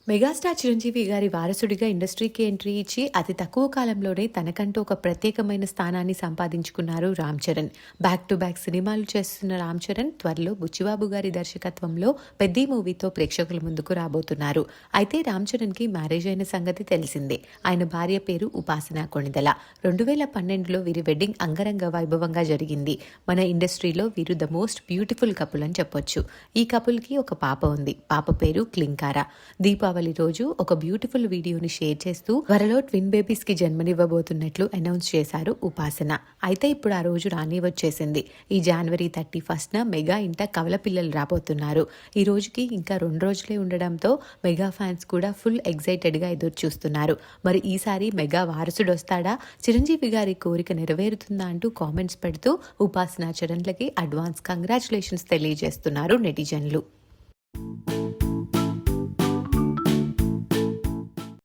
Megastar Chiranjeevi గారి వారసుడిగా ఇండస్ట్రీకి ఎంట్రీ ఇచ్చి అతి తక్కువ కాలంలోనే తనకంటూ ఒక ప్రత్యేకమైన స్థానాన్ని సంపాదించుకున్నారు Ram Charan. Back to back సినిమాలు చేస్తున్న రామ్ చరణ్ త్వరలో బుచ్చిబాబు గారి దర్శకత్వంలో పెద్ది మూవీతో ప్రేక్షకుల ముందుకు రాబోతున్నారు. అయితే రామ్ చరణ్కి మ్యారేజ్ అయిన సంగతి తెలిసిందే. ఆయన భార్య పేరు ఉపాసన కొణిదల. 2012లో వీరి వెడ్డింగ్ అంగరంగ వైభవంగా జరిగింది. మన ఇండస్ట్రీలో వీరు ద మోస్ట్ బ్యూటిఫుల్ కపుల్ అని చెప్పొచ్చు. ఈ కపుల్కి ఒక పాప ఉంది. పాప పేరు క్లింకారా. దీపావళి రోజు ఒక బ్యూటిఫుల్ వీడియోని షేర్ చేస్తూ త్వరలో ట్విన్ బేబీస్ కి జన్మనివ్వబోతున్నట్లు అనౌన్స్ చేశారు ఉపాసన. అయితే ఇప్పుడు ఆ రోజు రాని వచ్చేసింది. ఈ జనవరి 31న మెగా ఇంట కవల పిల్లలు రాబోతున్నారు. ఈ రోజుకి ఇంకా 2 రోజులే ఉండడంతో మెగా ఫ్యాన్స్ కూడా ఫుల్ ఎక్సైటెడ్ గా ఎదురు చూస్తున్నారు. మరి ఈసారి మెగా వారసుడు వస్తాడా, చిరంజీవి గారి కోరిక నెరవేరుతుందా అంటూ కామెంట్స్ పెడుతూ ఉపాసన చరణ్లకి అడ్వాన్స్ కంగ్రాచులేషన్స్ తెలియజేస్తున్నారు నెటిజన్లు.